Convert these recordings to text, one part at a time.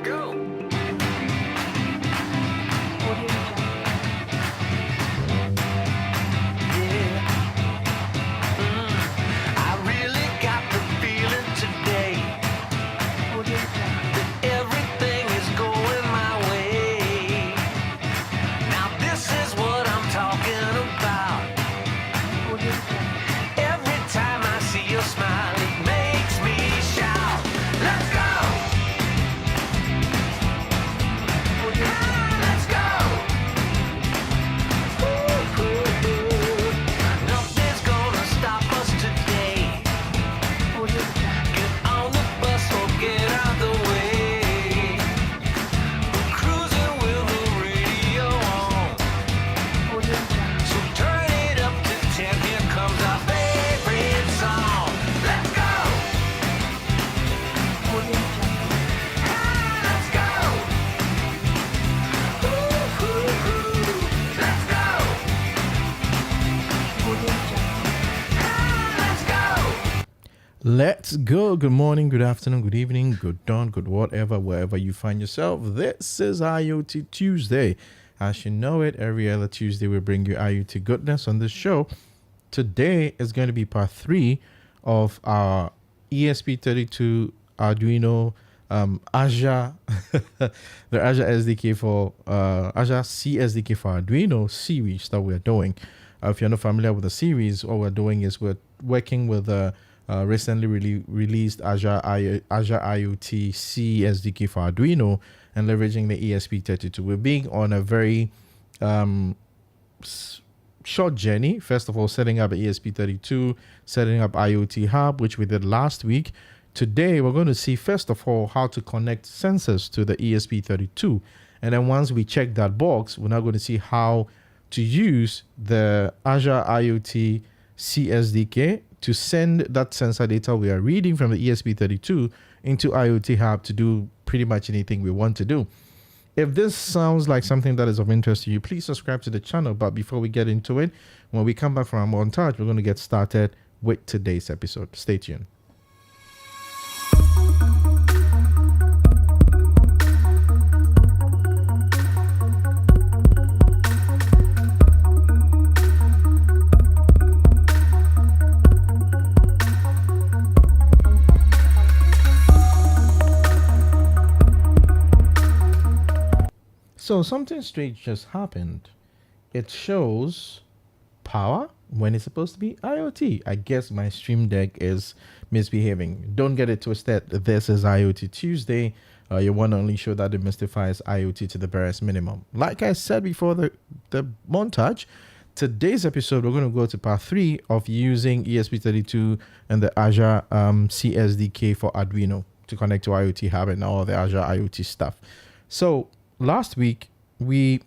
go. I really got the feeling today that everything is going my way. Now this is what I'm talking about. Every time I see your smile, it makes me shout. Let's go! Let's go! Nothing's gonna stop us today. Get on the bus or get out the way. We're cruising with the radio on. So turn it up to 10. Here comes our favorite song. Let's go! Let's go! Let's go! Let's go! Let's go. Good morning, good afternoon, good evening, good dawn, good whatever, wherever you find yourself. This is IoT Tuesday. As you know it, every other Tuesday we bring you IoT goodness on this show. Today is going to be part 3 of our ESP32 Arduino Azure the Azure SDK for Azure SDK for Arduino series that we're doing. If you're not familiar with the series, what we're doing is we're working with the recently released Azure IoT C SDK for Arduino and leveraging the ESP32. We're being on a very short journey. First of all, setting up ESP32, setting up IoT Hub, which we did last week. Today, we're going to see, first of all, how to connect sensors to the ESP32. And then once we check that box, we're now going to see how to use the Azure IoT C SDK to send that sensor data we are reading from the ESP32 into IoT Hub to do pretty much anything we want to do. If this sounds like something that is of interest to you, please subscribe to the channel. But before we get into it, when we come back from our montage, we're going to get started with today's episode. Stay tuned. So something strange just happened. It shows power when it's supposed to be IoT. I guess my Stream Deck is misbehaving. Don't get it twisted. This is IoT Tuesday. You want to only show that demystifies IoT to the barest minimum. Like I said before the montage, today's episode, we're going to go to part 3 of using ESP32 and the Azure C SDK for Arduino to connect to IoT Hub and all the Azure IoT stuff. So last week we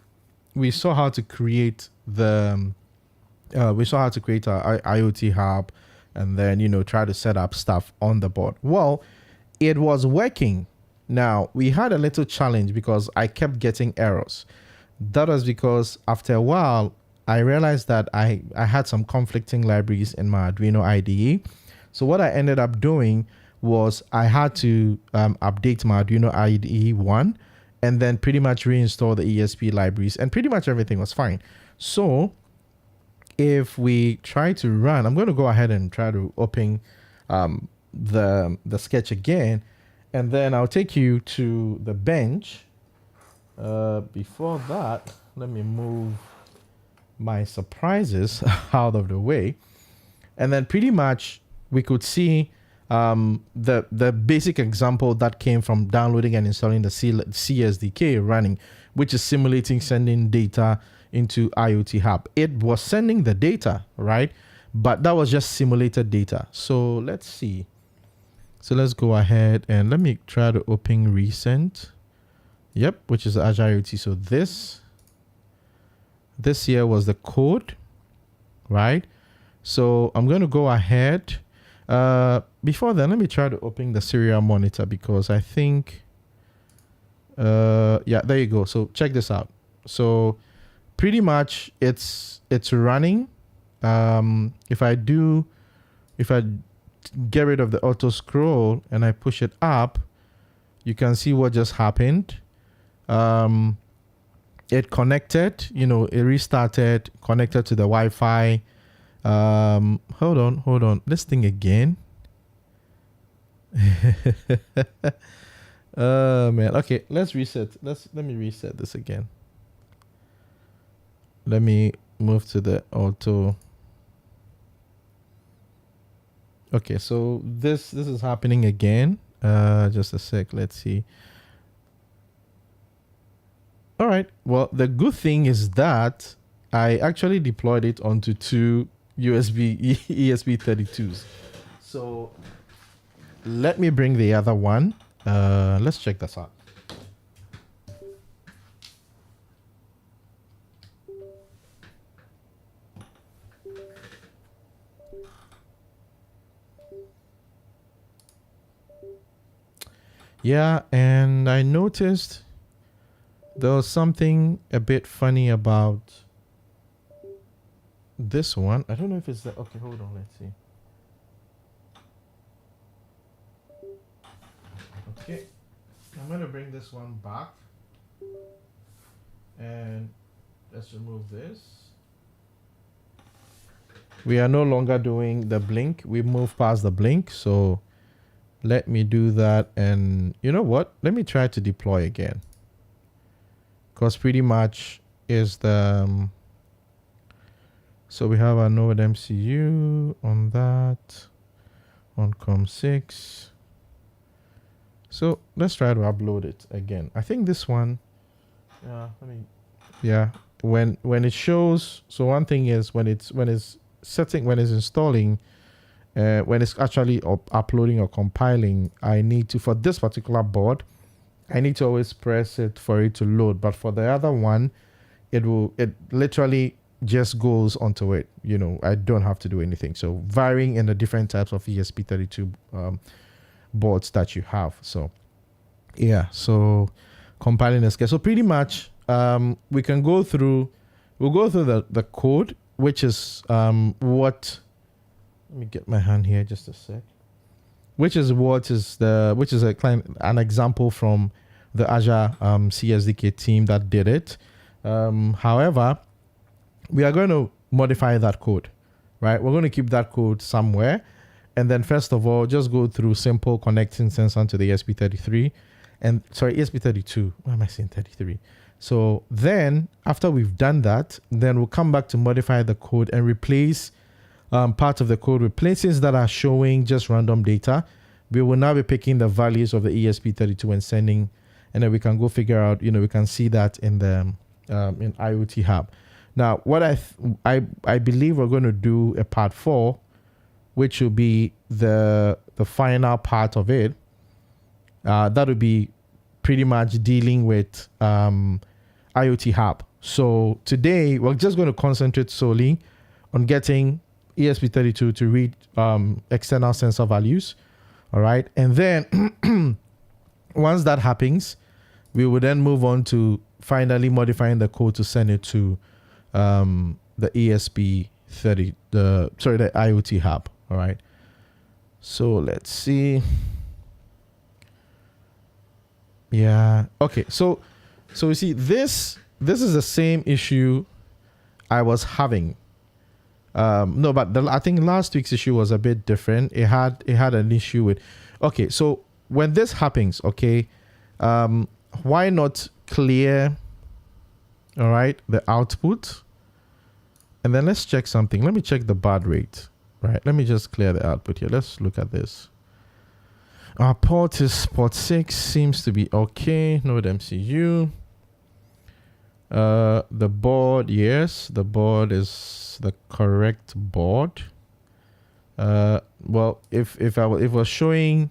saw how to create the our IoT Hub and then try to set up stuff on the board. Well, it was working. Now we had a little challenge because I kept getting errors. That was because after a while I realized that I had some conflicting libraries in my Arduino IDE. So what I ended up doing was I had to update my Arduino IDE 1 and then pretty much reinstall the ESP libraries, and pretty much everything was fine. So if we try to run, I'm going to go ahead and try to open the sketch again, and then I'll take you to the bench. Before that, let me move my surprises out of the way, and then pretty much we could see the basic example that came from downloading and installing the C SDK running, which is simulating sending data into IoT Hub. It was sending the data, right? But that was just simulated data. So let's see. So let's go ahead and let me try to open recent. Yep, which is Azure IoT. So this here was the code, right? So I'm going to go ahead. Before then, let me try to open the serial monitor because I think, yeah, there you go. So check this out. So pretty much it's running. If I get rid of the auto scroll and I push it up, You can see what just happened. It connected, it restarted, connected to the Wi-Fi. Hold on. This thing again. Man. Okay, let's reset. Let me reset this again. Let me move to the auto. Okay, so this is happening again. Just a sec. Let's see. All right. Well, the good thing is that I actually deployed it onto two USB ESP32s. So let me bring the other one. Let's check this out. Yeah, and I noticed there was something a bit funny about this one. I don't know if it's the... Okay, hold on. Let's see. Okay. I'm going to bring this one back. And let's remove this. We are no longer doing the blink. We moved past the blink. So let me do that. And you know what? Let me try to deploy again. Because pretty much is the... so we have a node MCU on that. On COM6. So let's try to upload it again. I think this one... yeah, when it shows... So one thing is when it's installing... when it's actually uploading or compiling, I need to, for this particular board, I need to always press it for it to load. But for the other one, it literally just goes onto it. I don't have to do anything. So varying in the different types of ESP32 boards that you have. So yeah, so compiling this. So pretty much we can go through, we'll go through the code, which is what... Let me get my hand here just a sec. Which is an example from the Azure SDK team that did it. However, we are going to modify that code, right? We're going to keep that code somewhere. And then first of all, just go through simple connecting sensor to the ESP32. Why am I saying 33? So then after we've done that, then we'll come back to modify the code and replace part of the code with places that are showing just random data. We will now be picking the values of the ESP32 and sending, and then we can go figure out, we can see that in the in IoT Hub. Now, what I believe we're going to do a part 4, which will be the final part of it. That would be pretty much dealing with IoT Hub. So today we're just going to concentrate solely on getting ESP32 to read external sensor values. All right. And then once that happens, we will then move on to finally modifying the code to send it to the ESP30, the IoT Hub. All right. So let's see. Yeah. Okay. So you see, this is the same issue I was having. No, but I think last week's issue was a bit different. It had an issue with... Okay, so when this happens, okay, why not clear, all right, the output? And then let's check something. Let me check the baud rate, right? Let me just clear the output here. Let's look at this. Our port 6 seems to be okay. Node MCU. The board, yes, the board is the correct board. Well, if it was showing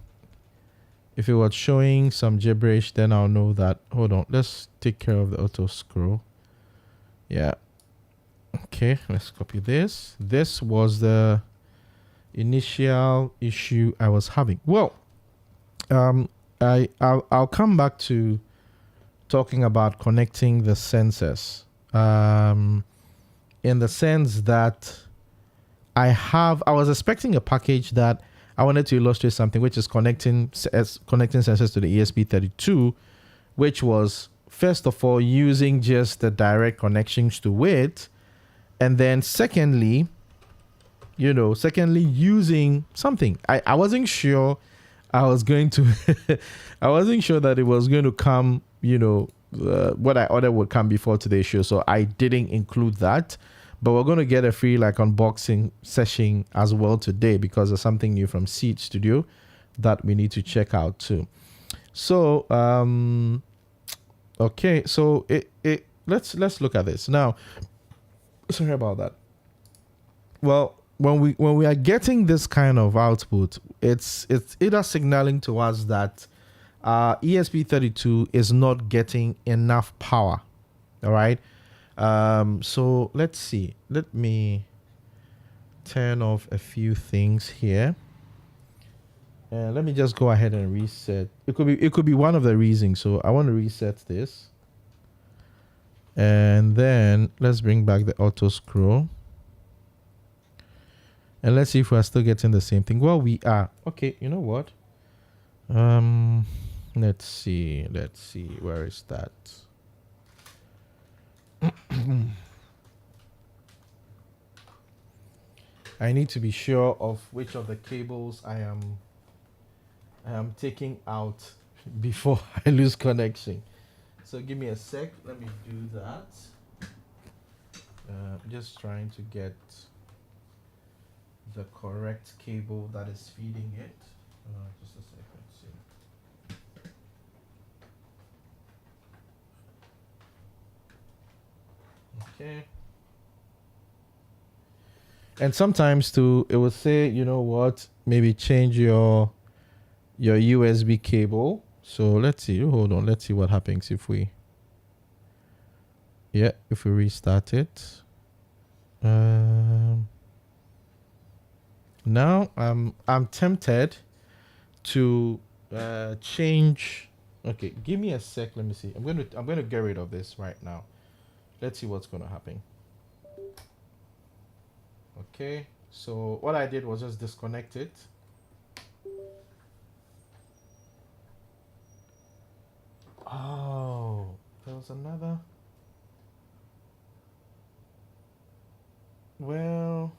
some gibberish, then I'll know that. Hold on, let's take care of the auto scroll. Yeah. Okay, let's copy this. This was the initial issue I was having. Well, I'll come back to talking about connecting the sensors, in the sense that I was expecting a package that I wanted to illustrate something which is connecting sensors to the ESP32, which was first of all using just the direct connections to it, and then secondly using something. I wasn't sure I was going to I wasn't sure that it was going to come, what I ordered would come before today's show, so I didn't include that. But we're going to get a free unboxing session as well today, because there's something new from Seed Studio that we need to check out too. So okay, so let's look at this now. Sorry about that. Well, when we are getting this kind of output, it's either signaling to us that ESP32 is not getting enough power. All right. So let's see. Let me turn off a few things here. Let me just go ahead and reset. It could be one of the reasons. So I want to reset this. And then let's bring back the auto scroll. And let's see if we're still getting the same thing. Well, we are. Okay, you know what? Let's see. Where is that? I need to be sure of which of the cables I am taking out before I lose connection. So give me a sec. Let me do that. Just trying to get the correct cable that is feeding it. Just a sec. Let's see. Okay. And sometimes too, it will say, you know what, maybe change your USB cable. So let's see. Hold on. Let's see what happens if we restart it. Now I'm tempted to change. Okay, give me a sec. Let me see. I'm going to get rid of this right now. Let's see what's going to happen. Okay, so what I did was just disconnect it. Oh, there was another. Well,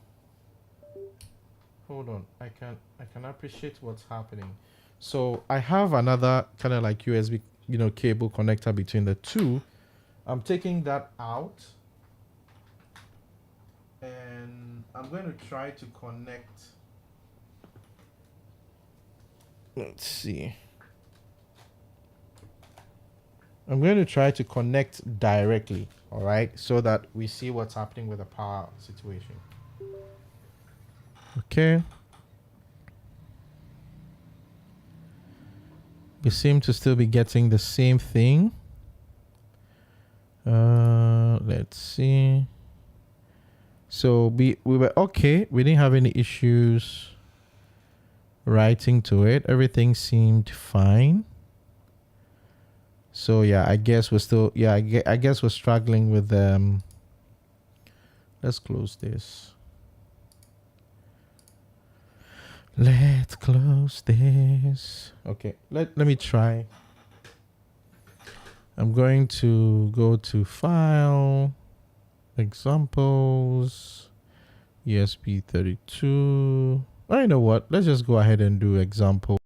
hold on. I can appreciate what's happening. So I have another kind of like USB, cable connector between the two. I'm taking that out, and I'm going to try to connect. Let's see. I'm going to try to connect directly, all right, so that we see what's happening with the power situation. Okay. We seem to still be getting the same thing. Let's see. So we were okay. We didn't have any issues writing to it. Everything seemed fine. So yeah, I guess we're still, I guess we're struggling with let's close this. Let's close this. Okay, let me try. I'm going to go to File, Examples, ESP32. Oh, you know what? Let's just go ahead and do example.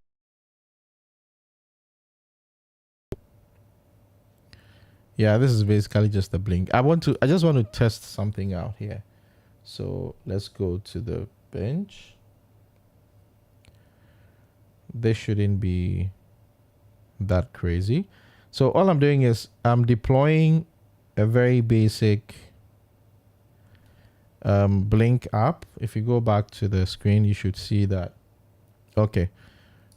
Yeah, this is basically just a blink. I just want to test something out here. So let's go to the bench. This shouldn't be that crazy. So all I'm doing is I'm deploying a very basic blink app. If you go back to the screen, you should see that. Okay,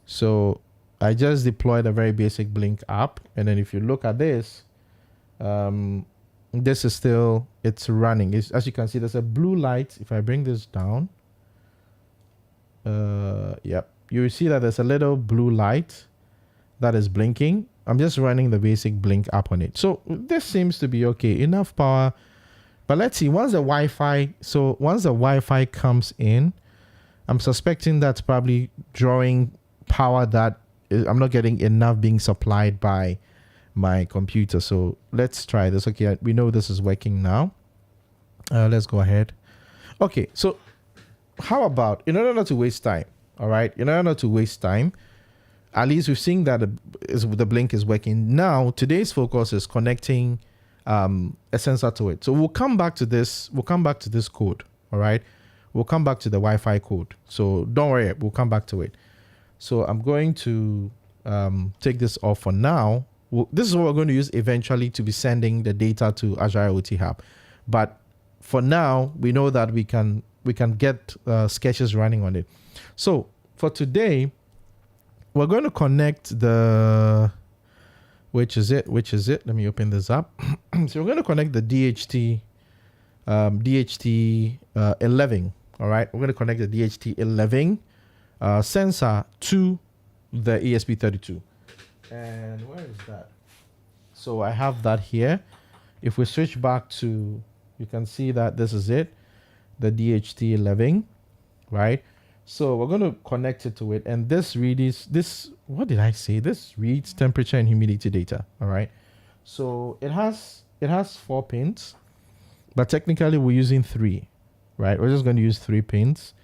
so I just deployed a very basic blink app, and then if you look at this, this is still, it's running. As you can see, there's a blue light. If I bring this down, yep, you see that there's a little blue light that is blinking. I'm just running the basic blink app on it. So this seems to be okay, enough power. But let's see, once the Wi-Fi comes in, I'm suspecting that's probably drawing power that I'm not getting enough being supplied by my computer. So let's try this. Okay, we know this is working now. Let's go ahead. Okay, so how about, in order not to waste time, all right, in order not to waste time, at least we've seen that the blink is working. Now, today's focus is connecting a sensor to it. So we'll come back to this. We'll come back to this code, all right? We'll come back to the Wi-Fi code. So don't worry, we'll come back to it. So I'm going to take this off for now. This is what we're going to use eventually to be sending the data to Azure IoT Hub. But for now, we know that we can get sketches running on it. So for today, we're going to connect the, which is it? Let me open this up. So we're going to connect the DHT 11. All right, we're going to connect the DHT 11 sensor to the ESP32. And where is that? So I have that here. If we switch back to, you can see that this is it, the DHT 11, right? So we're going to connect it to it. And this reads, what did I say? This reads temperature and humidity data, all right? So it has 4 pins, but technically we're using 3, right? We're just going to use 3 pins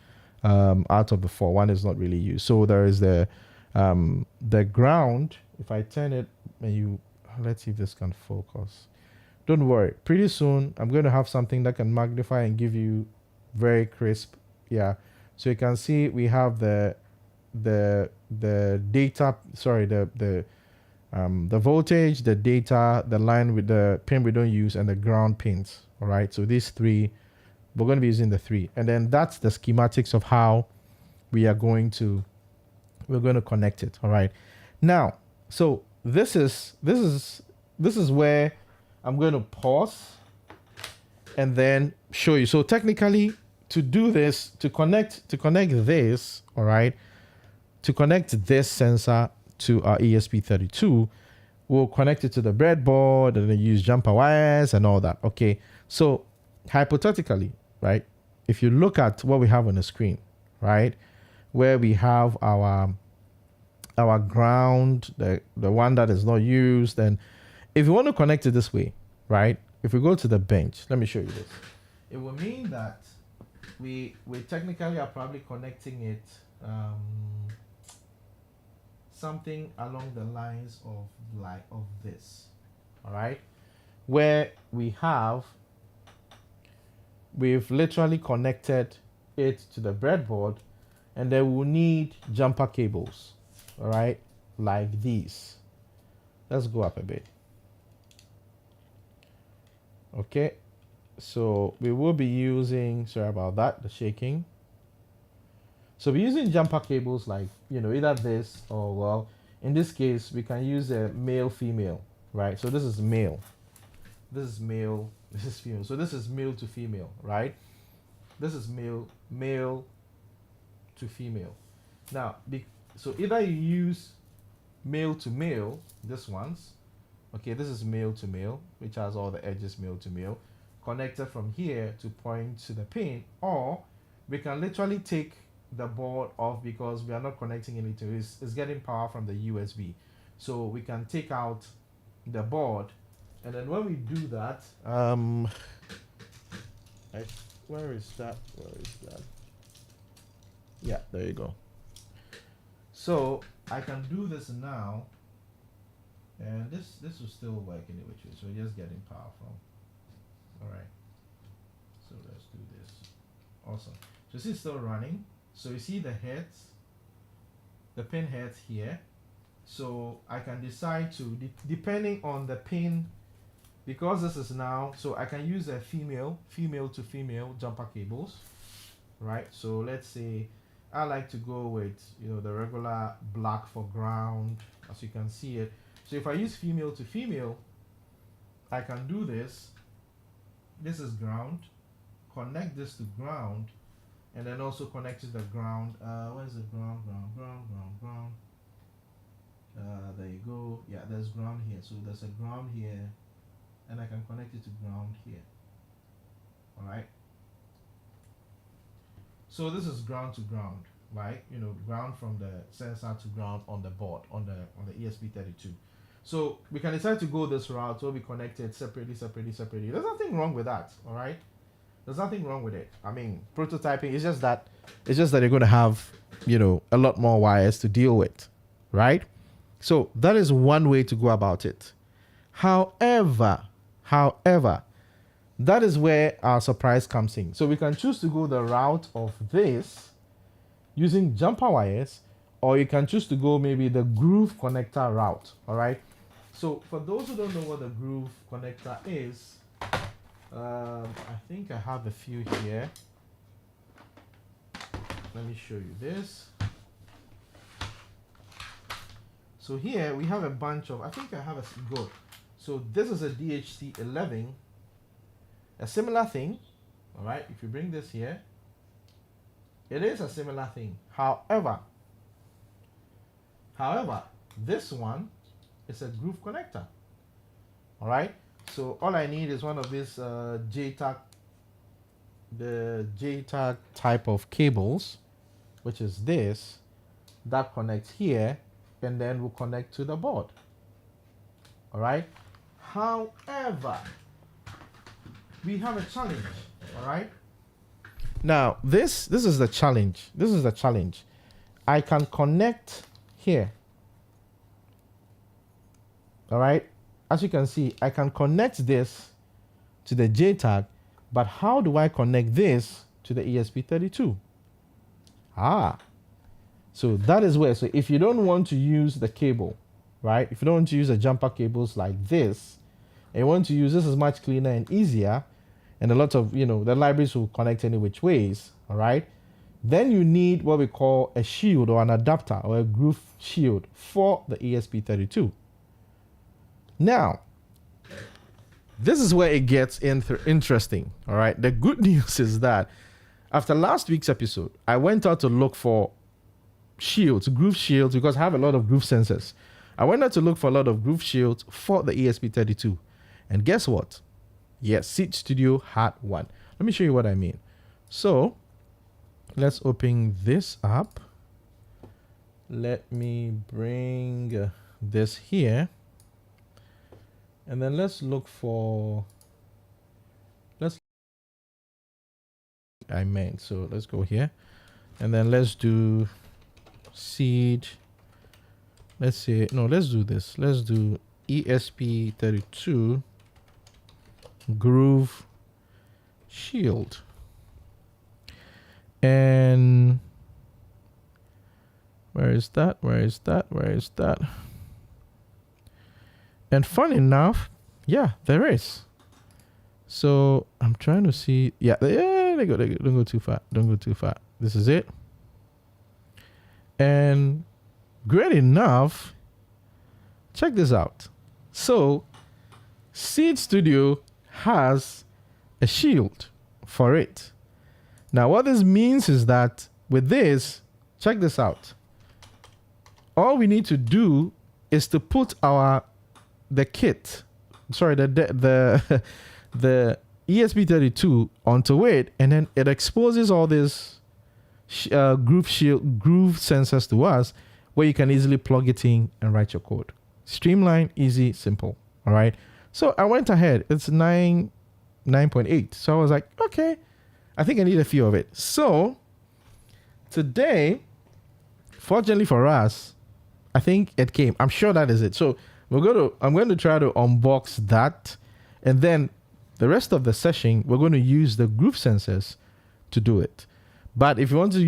out of the 4. One is not really used. So there is the ground. If I turn it and let's see if this can focus. Don't worry. Pretty soon I'm going to have something that can magnify and give you very crisp. Yeah. So you can see we have the data. Sorry, the voltage, the data, the line with the pin we don't use, and the ground pins. All right. So these 3, we're going to be using the 3, and then that's the schematics of how we're going to connect it. All right. Now, so this is where I'm going to pause and then show you. So technically, to do this, to connect this, all right, to connect this sensor to our ESP32, we'll connect it to the breadboard and then use jumper wires and all that. Okay. So hypothetically, right, if you look at what we have on the screen, right, where we have our ground, the one that is not used, and if you want to connect it this way, right, if we go to the bench, let me show you this. It will mean that we technically are probably connecting it something along the lines of this, all right, where we've literally connected it to the breadboard, and then we'll need jumper cables, all right, like these. Let's go up a bit. Okay, so we will be using, sorry about that, the shaking. So we're using jumper cables like, either this or, well, in this case, we can use a male, female, right? So this is male. This is male. This is female. So this is male to female, right? This is male to female. Now, so either you use male to male, this one's, okay, this is male to male, which has all the edges male to male, connected from here to point to the pin, or we can literally take the board off because we are not connecting anything. It's getting power from the USB. So we can take out the board, and then when we do that, where is that? Yeah, there you go. So I can do this now, and this will still work anyway. So we're just getting power from. All right. So let's do this. Awesome. So this is still running. So you see the heads, the pin heads here. So I can decide to, depending on the pin, because this is now, so I can use a female to female jumper cables, right? So let's say I like to go with, the regular black for ground, as you can see it. So if I use female to female, I can do this. This is ground. Connect this to ground, and then also connect to the ground. Where's the ground? Ground. There you go. Yeah, there's ground here. So there's a ground here, and I can connect it to ground here. All right. So this is ground to ground, right? You know, ground from the sensor to ground on the board on the ESP32. So we can decide to go this route or be connected separately. There's nothing wrong with that, all right? There's nothing wrong with it. I mean, prototyping is just that you're going to have, you know, a lot more wires to deal with, right? So that is one way to go about it. However, that is where our surprise comes in. So we can choose to go the route of this using jumper wires, or you can choose to go maybe the groove connector route, all right? So for those who don't know what the groove connector is, I think I have a few here. Let me show you this. So here we have a bunch of, I think I have a go. So this is a DHT11, a similar thing, all right? If you bring this here, it is a similar thing. However, this one is a groove connector, all right? So all I need is one of these JTAG, the JTAG type of cables, which is this, that connects here, and then we'll connect to the board, all right? However, we have a challenge, all right? Now, this is the challenge. This is the challenge. I can connect here, all right? As you can see, I can connect this to the JTAG, but how do I connect this to the ESP32? So that is where, so if you don't want to use the cable, right? If you don't want to use the jumper cables like this, and you want to use this is much cleaner and easier, and a lot of, you know, the libraries will connect any which ways, all right? Then you need what we call a shield or an adapter or a groove shield for the ESP32. Now, this is where it gets interesting, all right? The good news is that after last week's episode, I went out to look for shields, groove shields, because I have a lot of groove sensors. I went out to look for a lot of groove shields for the ESP32. And guess what? Yes, Seed Studio had one. Let me show you what I mean. So let's open this up. Let me bring this here. And then let's look for, so let's go here. And then let's do seed. Let's say, no, let's do this. Let's do ESP32 groove shield. And where is that? And fun enough, yeah, there is. So I'm trying to see. Yeah, there you go. Don't go too far. This is it. And great enough. Check this out. So Seed Studio has a shield for it. Now, what this means is that with this, check this out. All we need to do is to put the ESP32 onto it, and then it exposes all these groove sensors to us, where you can easily plug it in and write your code. Streamline, easy, simple. All right. So I went ahead. It's 9.8. So I was like, okay, I think I need a few of it. So today, fortunately for us, I think it came. I'm sure that is it. So I'm going to try to unbox that, and then the rest of the session we're going to use the groove sensors to do it. But if you want to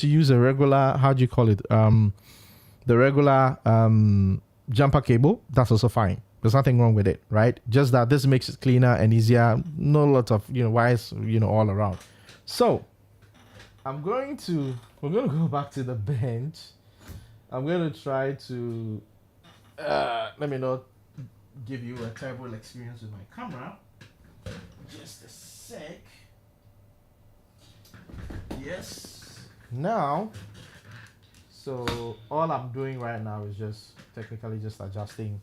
use a regular, how do you call it? The regular jumper cable, that's also fine. There's nothing wrong with it, right? Just that this makes it cleaner and easier. No lot of wires, all around. So we're going to go back to the bench. I'm going to try to let me not give you a terrible experience with my camera. Just a sec. Yes. Now, so all I'm doing right now is just technically just adjusting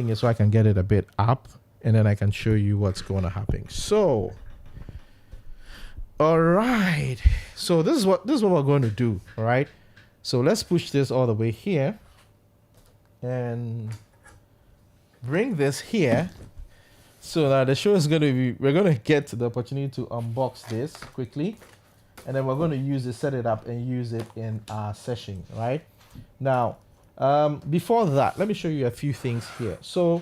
it so I can get it a bit up, and then I can show you what's going to happen. So, All right. So this is what we're going to do. All right. So let's push this all the way here and bring this here so that the show is going to be, we're going to get the opportunity to unbox this quickly, and then we're going to use it, set it up and use it in our session. Right now, before that, let me show you a few things here. So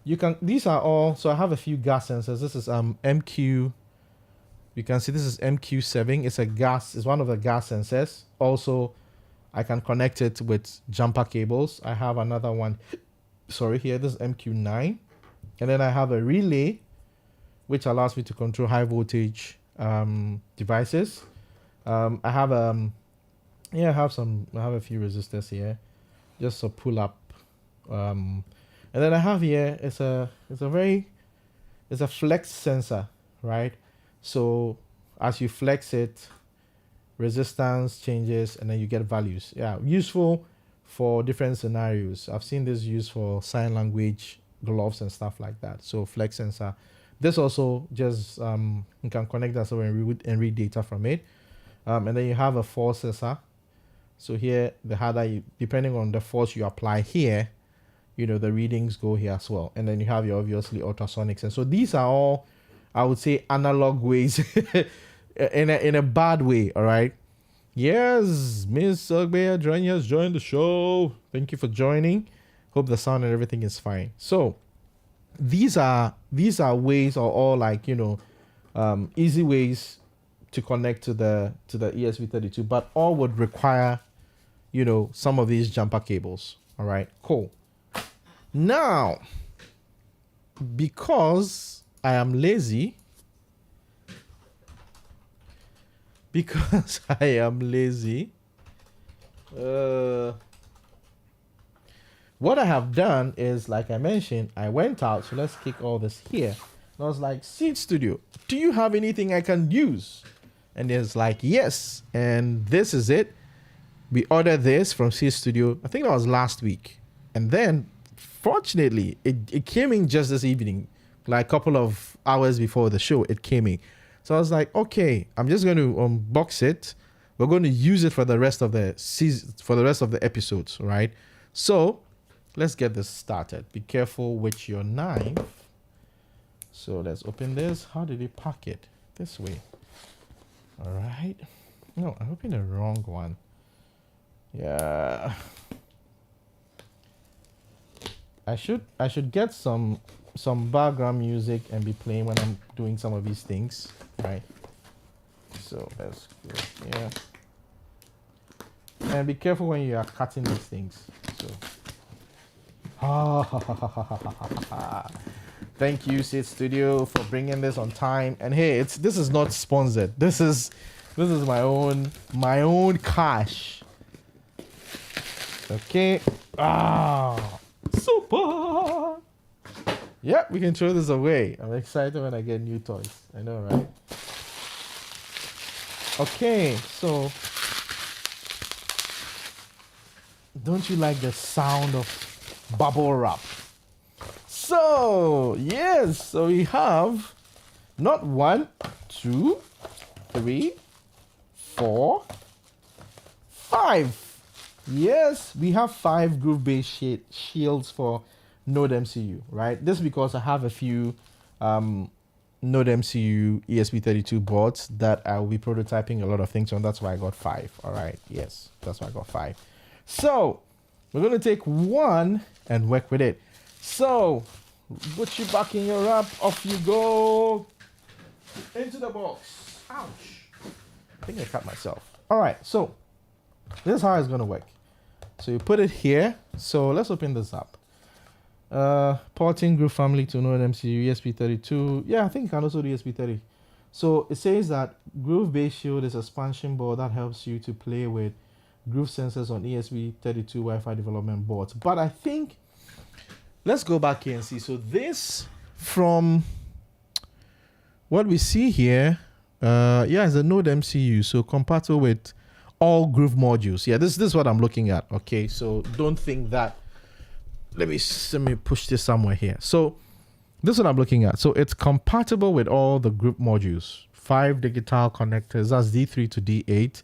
you can, these are all, so I have a few gas sensors. This is MQ. You can see this is MQ7. It's a gas, it's one of the gas sensors. Also, I can connect it with jumper cables. I have another one, sorry, here, this is MQ9. And then I have a relay, which allows me to control high voltage devices. I have a few resistors here, just to pull up. And then I have here, it's a flex sensor, right? So as you flex it, resistance changes and then you get values. Yeah, useful for different scenarios. I've seen this used for sign language gloves and stuff like that. So flex sensor. This also just you can connect that so and read data from it. And then you have a force sensor. So here the harder you, depending on the force you apply here, you know, the readings go here as well. And then you have your obviously ultrasonics. And so these are all, I would say, analog ways in a bad way. All right. Yes, Miss Ogbe has joined the show. Thank you for joining. Hope the sound and everything is fine. So these are ways, or all like, you know, easy ways to connect to the ESP32, but all would require, you know, some of these jumper cables. All right, cool. Now, because I am lazy, what I have done is, like I mentioned, I went out. So let's kick all this here. And I was like, Seed Studio, do you have anything I can use? And it's like, yes. And this is it. We ordered this from Seed Studio. I think that was last week. And then, fortunately, it came in just this evening, like a couple of hours before the show, it came in. So I was like, okay, I'm just going to unbox it. We're going to use it for the rest of the season, for the rest of the episodes, right? So let's get this started. Be careful with your knife. So let's open this. How did he pack it? This way. All right. No, I opened the wrong one. Yeah. I should get some background music and be playing when I'm doing some of these things, right? So let's go here. And be careful when you are cutting these things. So thank you, Seed Studio, for bringing this on time. And hey, this is not sponsored. This is my own cash. Okay. Super. Yeah, we can throw this away. I'm excited when I get new toys. I know, right? Okay, so don't you like the sound of bubble wrap? So, yes, so we have not 1, 2, 3, 4, 5. Yes, we have 5 groove-based shields for Node MCU, right? This is because I have a few Node MCU ESP32 boards that I will be prototyping a lot of things on. That's why I got 5. All right, yes, that's why I got 5. So we're going to take one and work with it. So put you back in your wrap. Off you go. Into the box. Ouch. I think I cut myself. All right, so this is how it's going to work. So you put it here. So let's open this up. Porting group family to Node MCU ESP32. Yeah, I think you can also do ESP30. So it says that Groove Base Shield is a expansion board that helps you to play with groove sensors on ESP32 Wi-Fi development boards. But I think, let's go back here and see. So this, from what we see here, yeah, it's a Node MCU. So compatible with all groove modules. Yeah, this is what I'm looking at. Okay, so don't think that. Let me push this somewhere here. So this is what I'm looking at. So it's compatible with all the group modules 5 digital connectors, that's D3 to D8,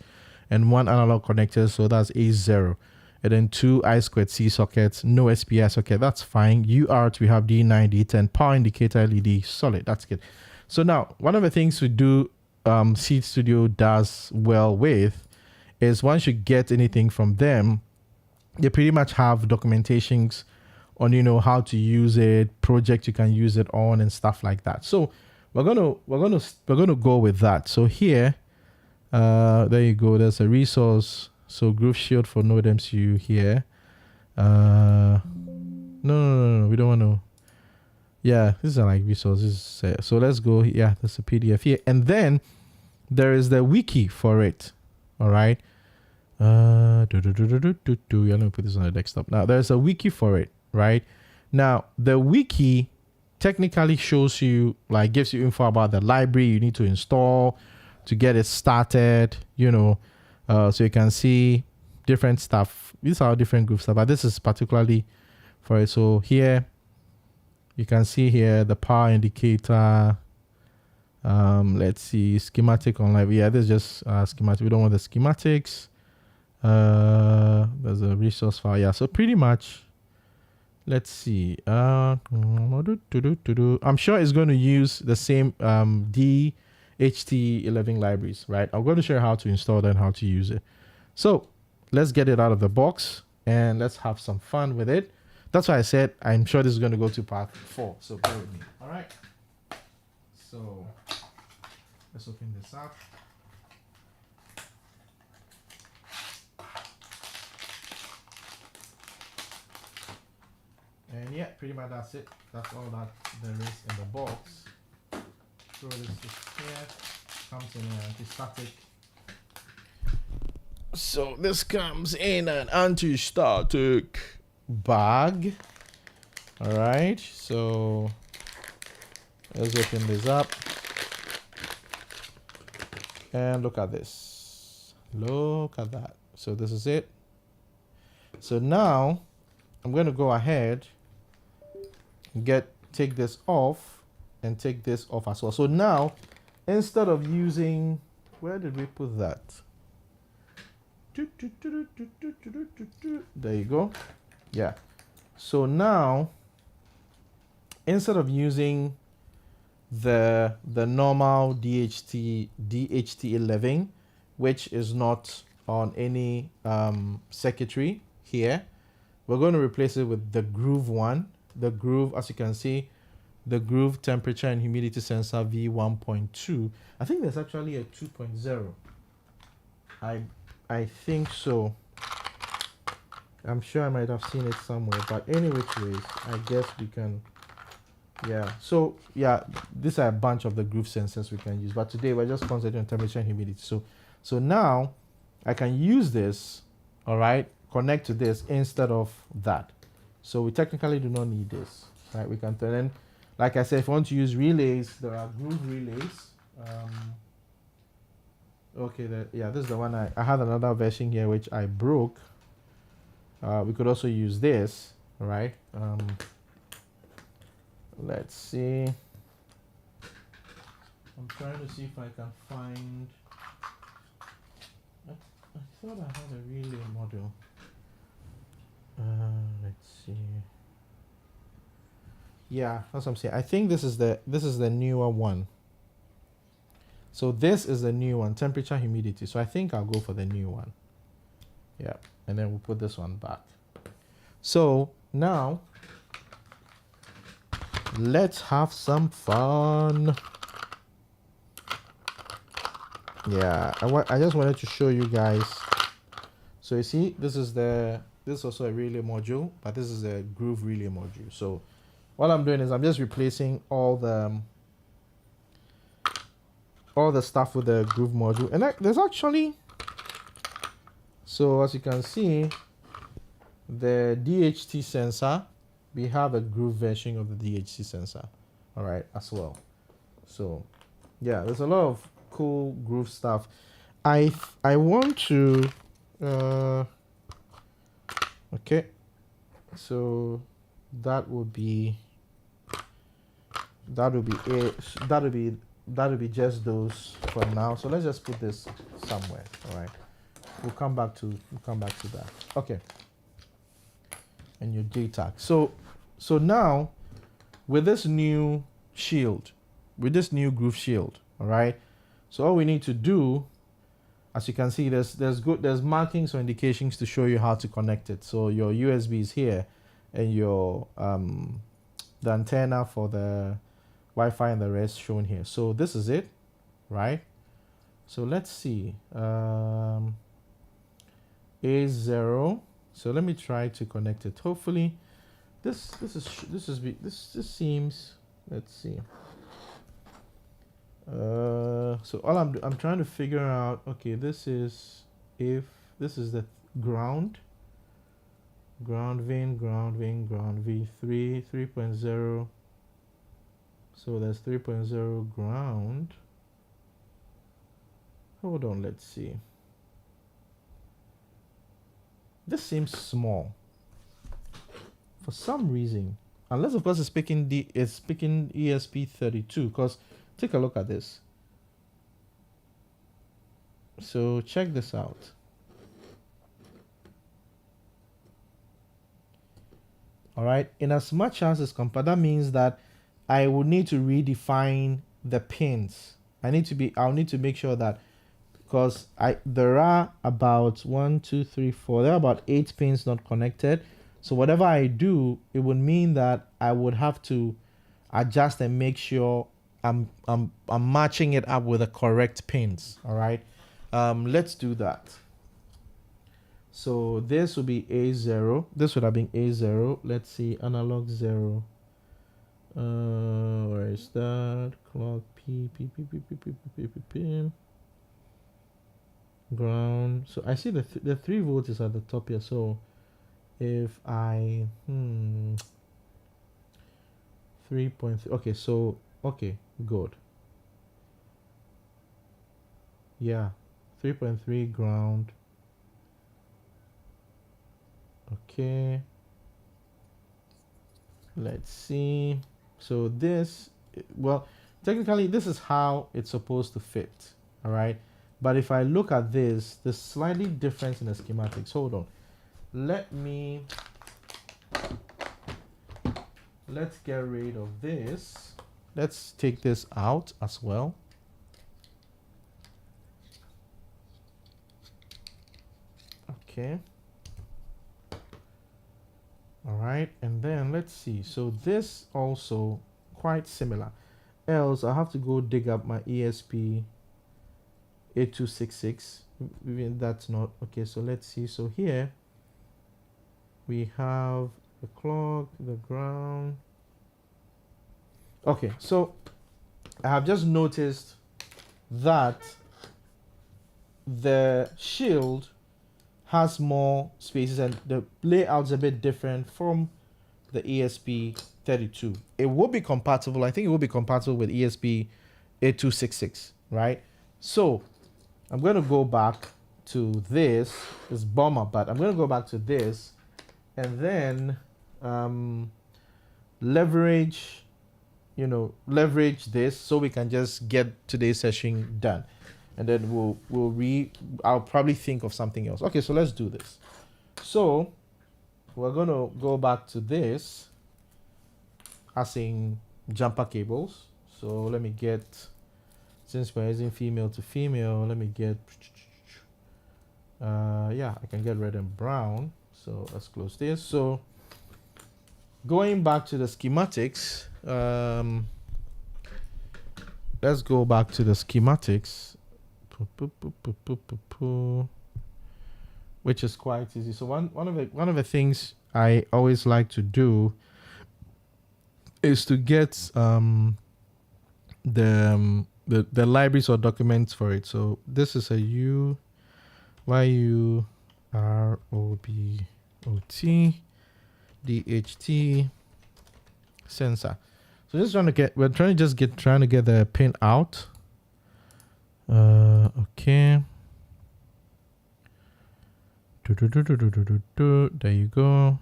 and 1 analog connector, so that's A0. And then 2 I2C sockets, no SPI socket, that's fine. UART, we have D9, D10, power indicator LED, solid, that's good. So now, one of the things we do, Seed Studio does well with, is once you get anything from them, they pretty much have documentations on, you know, how to use it, project you can use it on, and stuff like that. So we're gonna go with that. So here, there you go. There's a resource. So Groove Shield for Node MCU here. No, we don't want to. Yeah, these are like resources. So let's go. Yeah, there's a PDF here, and then there is the wiki for it. All right. You're gonna put this on the desktop. Now there's a wiki for it, right? Now the wiki technically shows you, like, gives you info about the library you need to install to get it started, you know, so you can see different stuff. These are different group stuff, but this is particularly for it. So here you can see here the power indicator. Let's see, schematic online. Yeah, this is just schematic. We don't want the schematics. There's a resource file. Yeah, so pretty much, let's see. I'm sure it's going to use the same DHT11 libraries, right? I'm going to show you how to install that and how to use it. So let's get it out of the box and let's have some fun with it. That's why I said I'm sure this is going to go to part 4. So bear with me. All right. So let's open this up. And yeah, pretty much that's it. That's all that there is in the box. So this is here. Comes in an anti-static. So this comes in an anti-static bag. All right. So let's open this up. And look at this. Look at that. So this is it. So now I'm going to go ahead and take this off and take this off as well. So now, instead of using, where did we put that? There you go. Yeah. So now, instead of using the normal DHT11, which is not on any circuitry here, we're going to replace it with the Groove one. The Groove, as you can see, the Groove temperature and humidity sensor V1.2. I think there's actually a 2.0. I think so. I'm sure I might have seen it somewhere, but any which ways, I guess we can. Yeah. So yeah, these are a bunch of the Groove sensors we can use, but today we're just concentrating on temperature and humidity. So now I can use this. All right. Connect to this instead of that. So we technically do not need this, right? We can turn in, like I said, if you want to use relays, there are Groove relays. Okay, yeah, this is the one I had another version here which I broke. We could also use this, all right? Let's see. I'm trying to see if I can find. I thought I had a relay module. Let's see. Yeah, that's what I'm saying. I think this is the newer one. So this is the new one, temperature, humidity. So I think I'll go for the new one. Yeah, and then we'll put this one back. So now let's have some fun. Yeah, I just wanted to show you guys. So you see, this is also a relay module, but this is a Groove relay module. So what I'm doing is I'm just replacing all the stuff with the Groove module. And there's actually, so as you can see, the DHT sensor, we have a Groove version of the DHT sensor, all right, as well. So yeah, there's a lot of cool Groove stuff. I want to okay, so that would be that'll be just those for now. So let's just put this somewhere. All right. We'll come back to that. Okay. And your JTAG. So now with this new shield, with this new groove shield, all right. So all we need to do, as you can see, there's markings or indications to show you how to connect it. So your USB is here, and your the antenna for the Wi-Fi and the rest shown here. So this is it, right? So let's see. A0. So let me try to connect it. Hopefully, this seems. Let's see. So all I'm trying to figure out. Okay, this is the ground vein, ground V3 3.0. So that's 3.0 ground. Hold on, let's see. This seems small for some reason, unless of course it's picking ESP32. Because take a look at this. So check this out. All right, in as much as it's compact, that means that I will need to redefine the pins. I'll need to make sure that, because there are about 1, 2, 3, 4. There are about 8 pins not connected. So whatever I do, it would mean that I would have to adjust and make sure I'm matching it up with the correct pins. All right, let's do that. So this will be A0. This would have been A0. Let's see, analog 0. Where is that? Clock P. Ground. So I see the 3 volts is at the top here. So if I 3.3. Okay, so okay, good. Yeah, 3.3 ground. Okay, let's see. So this, well, technically this is how it's supposed to fit. All right, but if I look at this, there's slightly difference in the schematics. Hold on, let's get rid of this. Let's take this out as well. Okay. All right, and then let's see. So this also quite similar. Else I have to go dig up my ESP 8266. Even that's not okay. So let's see. So here we have the clock, the ground. Okay, so I have just noticed that the shield has more spaces and the layout's a bit different from the ESP32. It will be compatible. I think it will be compatible with ESP8266, right? So I'm going to go back to this. It's bummer, but I'm going to go back to this and then leverage this so we can just get today's session done. And then I'll probably think of something else. Okay, so let's do this. So we're gonna go back to this as in jumper cables. So let me get, since we're using female to female, let me get, yeah, I can get red and brown. So let's close this. So going back to the schematics, let's go back to the schematics. Which is quite easy. So one of the things I always like to do is to get the libraries or documents for it. So this is a YUROBOT DHT sensor. So we're trying to get the pin out. Okay. There you go.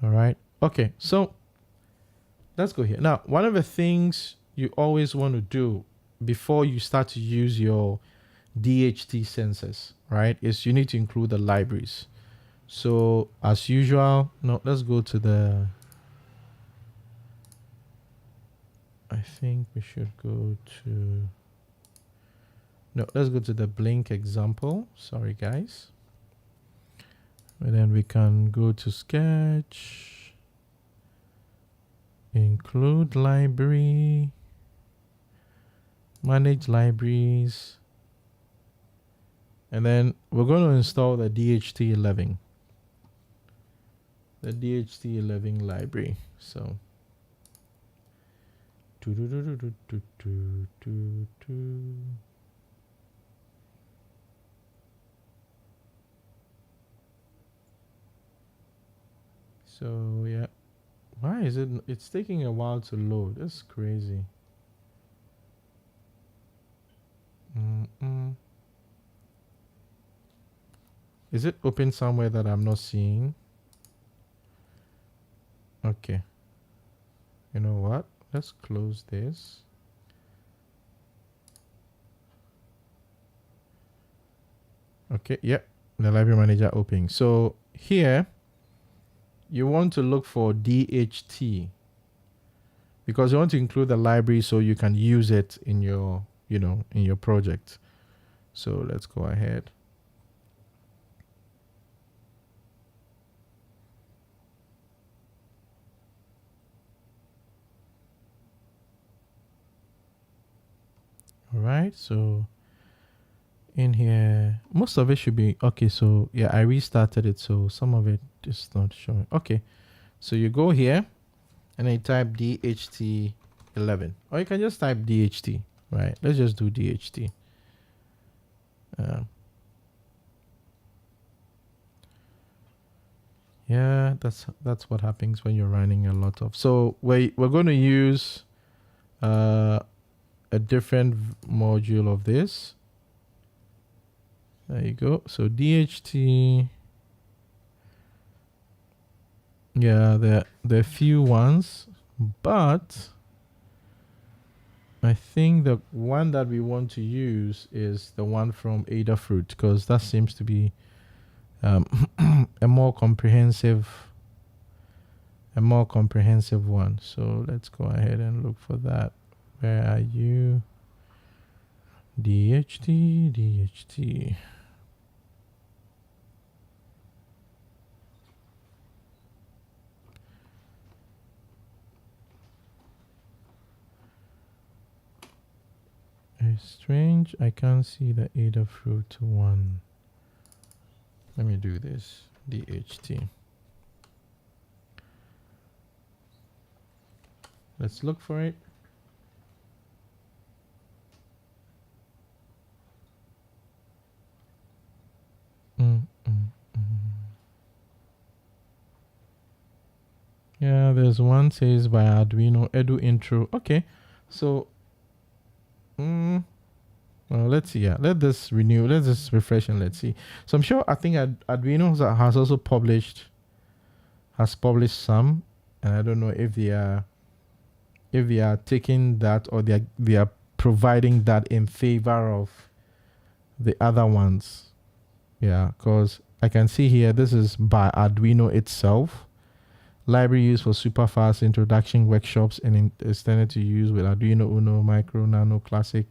All right. Okay. So let's go here. Now, one of the things you always want to do before you start to use your DHT sensors, right, is you need to include the libraries. So as usual, no, let's go to the, I think we should go to, no, let's go to the Blink example. Sorry, guys. And then we can go to Sketch, include library, manage libraries, and then we're going to install the DHT11, the DHT11 library. So so yeah, why is it, it's taking a while to load? That's crazy. Is it open somewhere that I'm not seeing? Okay, you know what, let's close this. Okay, yep, the library manager opening. So here you want to look for DHT because you want to include the library so you can use it in your, you know, in your project. So let's go ahead. All right, so in here, most of it should be okay. So yeah, I restarted it, so some of it is not showing. Okay, so you go here and then you type DHT11, or you can just type DHT, right? Let's just do DHT. Yeah, that's what happens when you're running a lot of. So we're going to use a different module of this. There you go. So DHT. Yeah, there are few ones, but I think the one that we want to use is the one from Adafruit, because that seems to be a more comprehensive one. So let's go ahead and look for that. Where are you? DHT. It's strange, I can't see the Adafruit one. Let me do this. DHT. Let's look for it. Yeah, there's one says by Arduino Edu Intro. Okay, so well, let's see. Yeah, let this renew. Let's just refresh and let's see. So I'm sure, I think Arduino has also published some, and I don't know if they are taking that, or they are providing that in favor of the other ones. Yeah, because I can see here this is by Arduino itself. Library used for super fast introduction workshops and extended to use with Arduino Uno, Micro, Nano, Classic,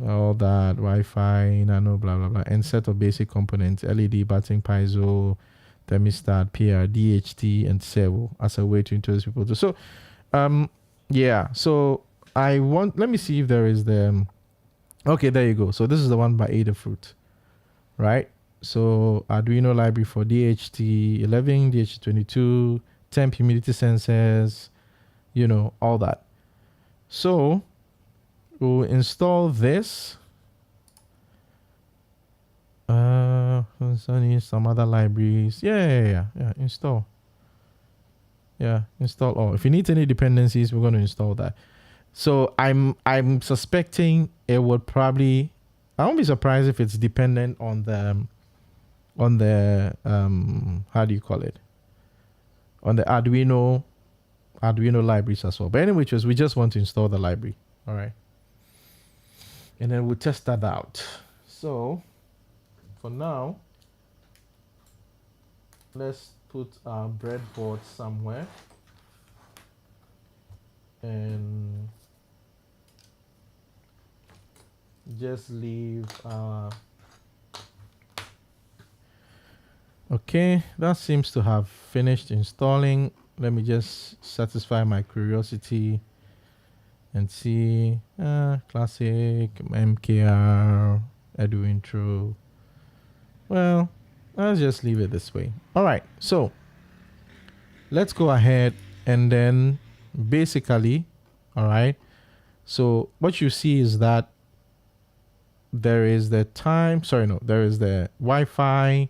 all that, Wi-Fi, Nano, blah blah blah, and set of basic components: LED, batting, piezo, thermostat, PR, DHT, and servo as a way to introduce people to. So, yeah. So let me see if there is the. Okay, there you go. So this is the one by Adafruit, right? So Arduino library for DHT11, DHT22, temp humidity sensors, you know, all that. So we'll install this. Some other libraries. Yeah. Install. Yeah, install all. If you need any dependencies, we're going to install that. So I'm suspecting it would probably. I won't be surprised if it's dependent on the how do you call it? On the Arduino Arduino libraries as well. But anyway, we just want to install the library. All right. And then we'll test that out. So for now, let's put our breadboard somewhere. And just leave okay, that seems to have finished installing. Let me just satisfy my curiosity and see classic mkr edu intro. Well, I'll just leave it this way. All right, so let's go ahead and then basically, all right, so what you see is that there is the there is the Wi-Fi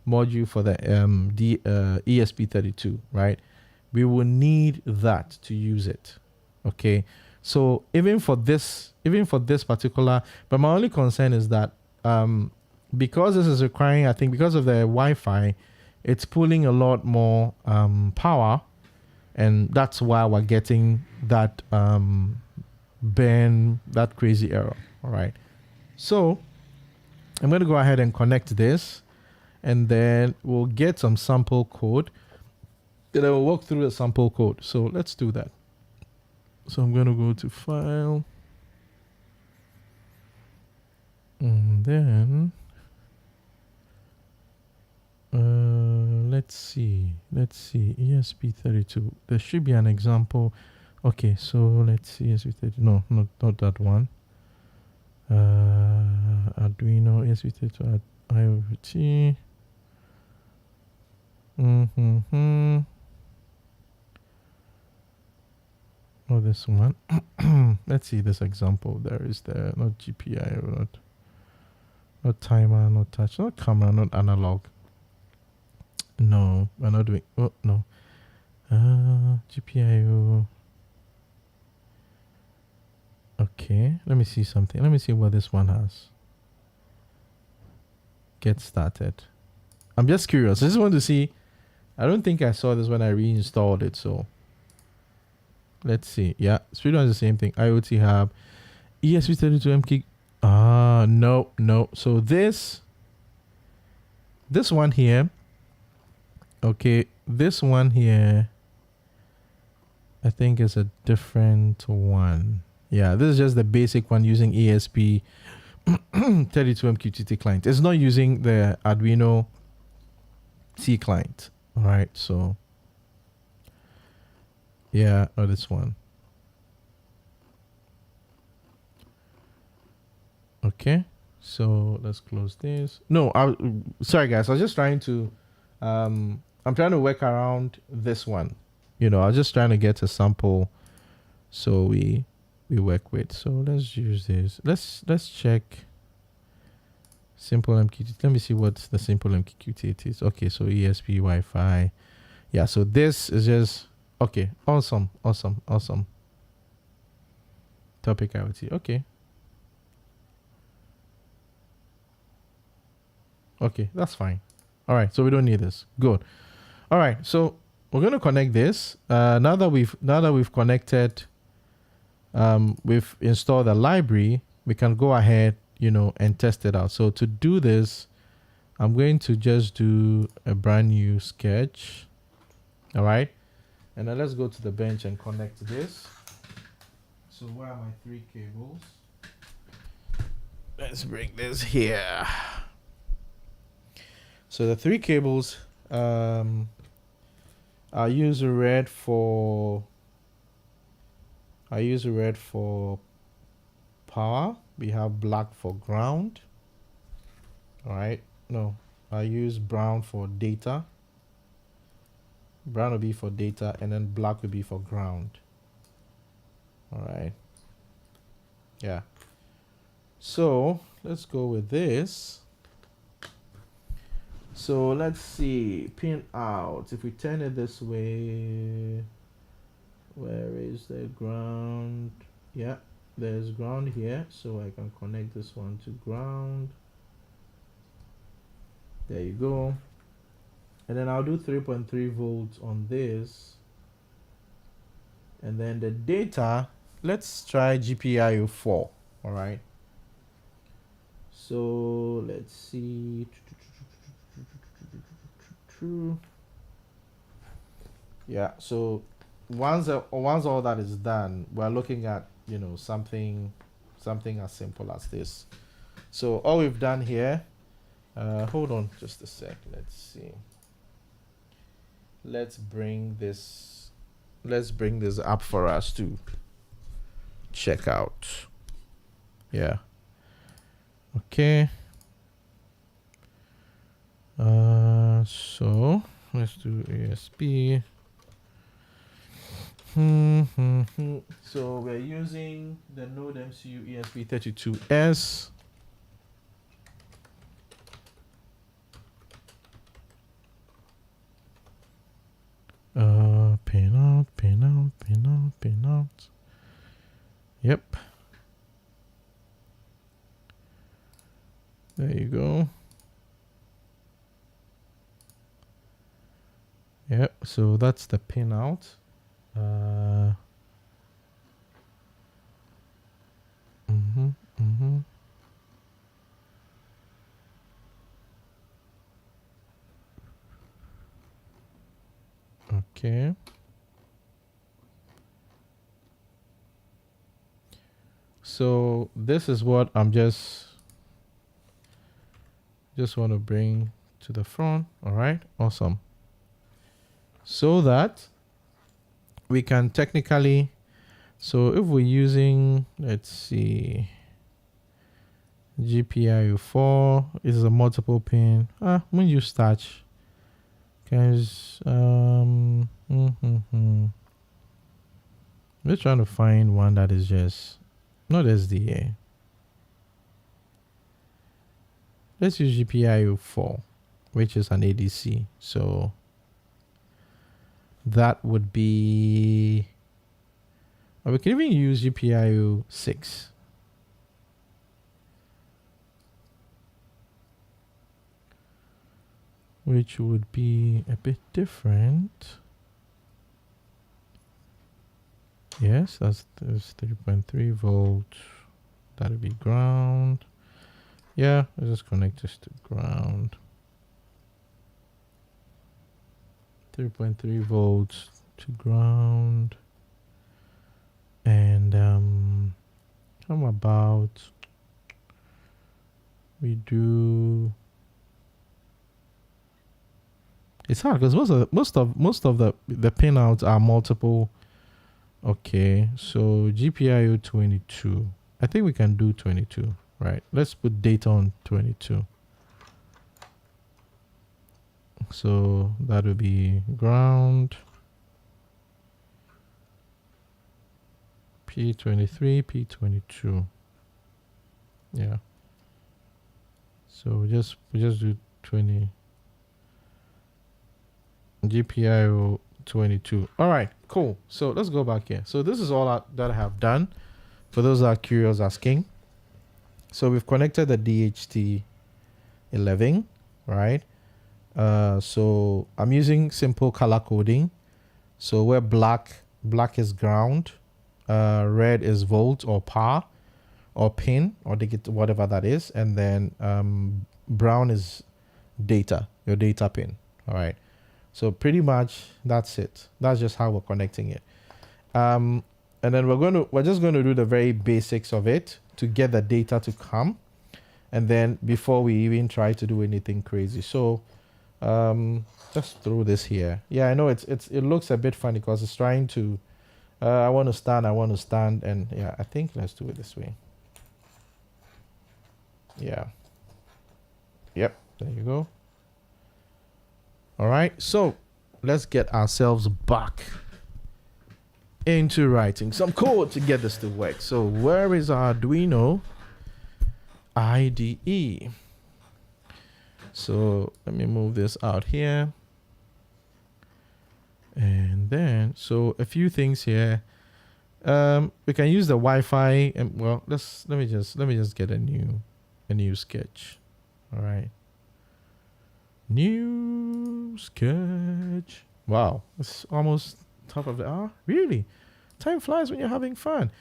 module for the ESP32, right? We will need that to use it. Okay, so even for this particular, but my only concern is that because this is requiring, I think because of the Wi-Fi, it's pulling a lot more power, and that's why we're getting that that crazy error. All right, so I'm going to go ahead and connect this, and then we'll get some sample code. Then I will walk through the sample code. So let's do that. So I'm going to go to File, and then let's see ESP32. There should be an example. Okay, so let's see ESP32. No, not that one. Arduino ESP32 IoT. Oh, this one. Let's see this example. There is the not GPIO, not timer, not touch, not camera, not analog. No, we're not doing. Oh no. GPIO. Okay, let me see something. Let me see what this one has. Get started. I'm just curious. I just want to see. I don't think I saw this when I reinstalled it, so let's see. Yeah, Speedrun is the same thing. IoT Hub, ESP32MK. No. So this one here. Okay, this one here, I think is a different one. Yeah, this is just the basic one using ESP32MQTT client. It's not using the Arduino C client. All right, so yeah, or this one. Okay, so let's close this. No, sorry guys, I was just trying to I'm trying to work around this one. I was just trying to get a sample so we work with. So let's use this. Let's check simple MQTT. Let me see what the simple MQTT is. Okay, so ESP Wi-Fi. Yeah, so this is just okay. Awesome. Topic IoT. Okay, that's fine. All right, so we don't need this. Good. All right, so we're going to connect this. Now that we've connected, we've installed the library, we can go ahead, and test it out. So to do this, I'm going to just do a brand new sketch. All right, and then let's go to the bench and connect this. So where are my 3 cables? Let's bring this here. So the 3 cables, I use red for power. We have black for ground. All right. No, I use brown for data. Brown will be for data, and then black will be for ground. All right. Yeah. So let's go with this. So let's see, pin out. If we turn it this way, where is the ground? Yeah, there's ground here. So I can connect this one to ground. There you go. And then I'll do 3.3 volts on this. And then the data, let's try GPIO 4. All right. So let's see. Yeah. So once all that is done, we're looking at, you know, something as simple as this. So all we've done here, hold on just a sec. Let's see. Let's bring this up for us to check out. Yeah. Okay. So let's do ASP. So we're using the Node MCU ESP32S. Pin out. Yep. There you go. Yep. So that's the pin out. Okay. So this is what I'm just want to bring to the front. All right. Awesome. So that we can technically, so if we're using, let's see, GPIO 4 is a multiple pin. When you start, guys, we're trying to find one that is just not SDA. Let's use GPIO 4, which is an ADC. So that would be, or we can even use GPIO 6. Which would be a bit different. Yes, that's 3.3 volts. That'll be ground. Yeah, let's just connect this to ground. 3.3 volts to ground. And how about we do, it's hard because most of the pinouts are multiple. Okay, so GPIO 22. I think we can do 22, right? Let's put data on 22. So that would be ground, P23, P22. Yeah. So we just do 20. GPIO 22. All right, cool. So let's go back here. So this is all that I have done. For those that are curious asking. So we've connected the DHT11, right? So I'm using simple color coding. So where black is ground, red is volt or power or pin or whatever that is, and then brown is data, your data pin. All right. So pretty much that's it. That's just how we're connecting it. And then we're just going to do the very basics of it to get the data to come, and then before we even try to do anything crazy. So just throw this here. Yeah, I know it looks a bit funny because it's trying to I want to stand, and yeah, I think let's do it this way. Yeah. Yep, there you go. All right, so let's get ourselves back into writing some code to get this to work. So where is our Arduino IDE? So let me move this out here. And then, so a few things here. We can use the Wi-Fi, and well, let me just get a new sketch. All right. New sketch. Wow, it's almost top of the hour. Really? Time flies when you're having fun.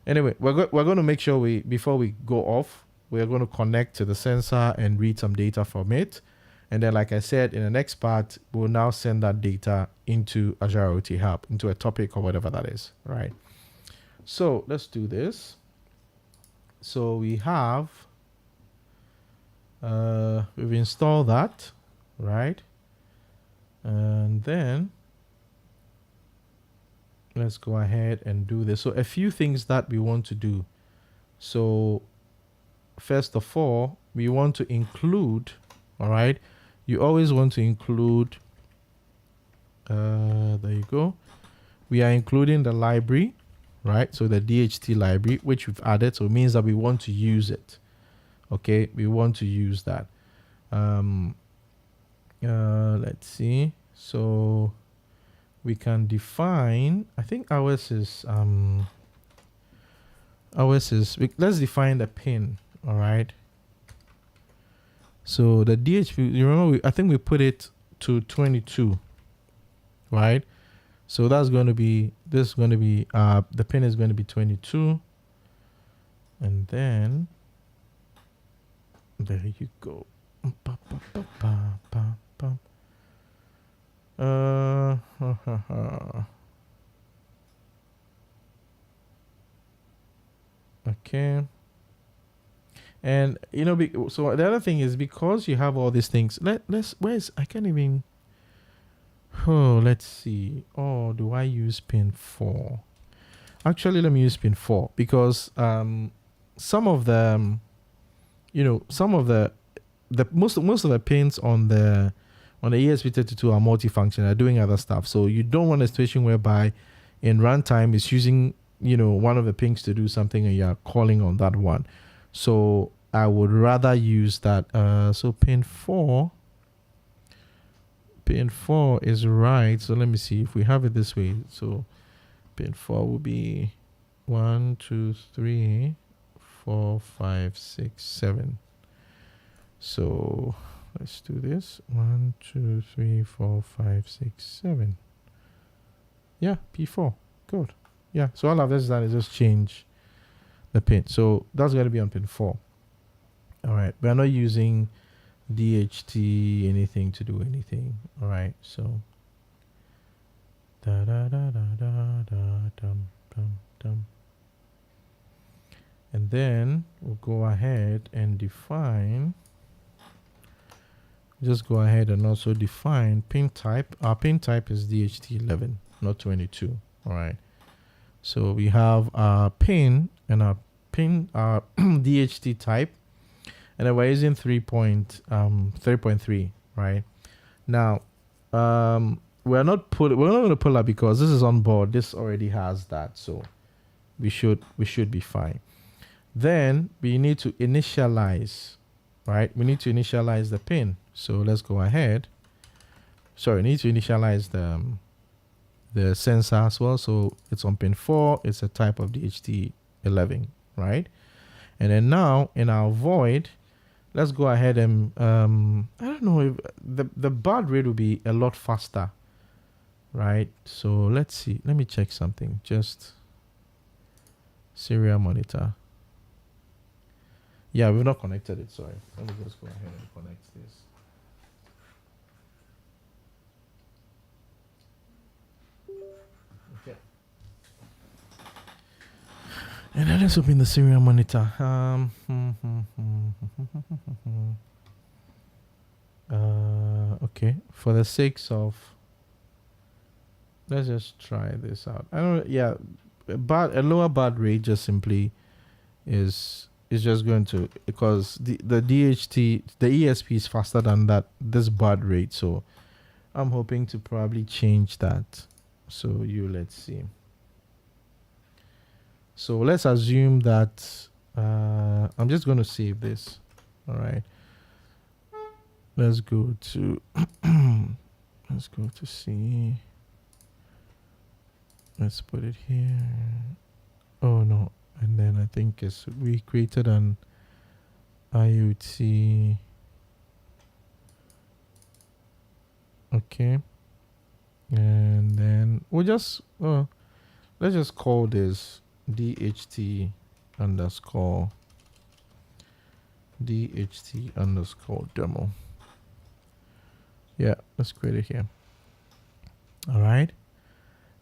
Anyway, we're going to make sure before we go off, we're going to connect to the sensor and read some data from it. And then, like I said, in the next part, we'll now send that data into Azure IoT Hub, into a topic or whatever that is, right? So let's do this. So we have, we've installed that, right? And then let's go ahead and do this. So a few things that we want to do. So first of all, we want to include, all right, you always want to include, there you go. We are including the library, right? So the DHT library, which we've added. So it means that we want to use it. Okay, we want to use that. Let's see. So we can define, I think ours is, let's define the pin, all right? So the DHT, you remember, I think we put it to 22, right? So that's going to be, this is going to be, the pin is going to be 22. And then, there you go. Okay. And you know, so the other thing is, because you have all these things, where's, I can't even, let's see. Oh, do I use pin 4? Actually, let me use pin 4, because some of them, you know, some of the most of the pins on the ESP32 are multifunction, are doing other stuff. So you don't want a situation whereby in runtime it's using, you know, one of the pins to do something and you're calling on that one. So I would rather use that. So pin 4 is right. So let me see if we have it this way. So pin 4 will be 1, 2, 3, 4, 5, 6, 7. So let's do this. 1, 2, 3, 4, 5, 6, 7. Yeah, P4. Good. Yeah. So all of this done is just change the pin. So that's going to be on pin 4. All right. We're not using DHT anything to do anything. All right. So da da da da da da dum dum dum. And then we'll go ahead and define. Just go ahead and also define pin type. Our pin type is DHT11, not 22. All right. So we have our pin and our DHT type, and then we're using 3.3, right? Now, we're not going to pull that because this is on board. This already has that, so we should be fine. Then we need to initialize, right? We need to initialize the pin. So let's go ahead. Sorry, we need to initialize the sensor as well. So it's on pin 4. It's a type of DHT11, right? And then now in our void, let's go ahead and I don't know if the baud rate will be a lot faster, right? So let's see. Let me check something. Just serial monitor. Yeah, we've not connected it. Sorry. Let me just go ahead and connect this. Okay. And then let's open the serial monitor. Okay. For the sakes of, let's just try this out. I don't. Yeah, but a lower baud rate just simply is just going to, because the DHT, the ESP is faster than this baud rate. So I'm hoping to probably change that. So let's see. So let's assume that I'm just going to save this. All right. Let's go to let's go to C. Let's put it here. Oh no. And then I think we created an IoT. Okay. And then we'll just let's let's just call this DHT underscore demo. Yeah, let's create it here. All right.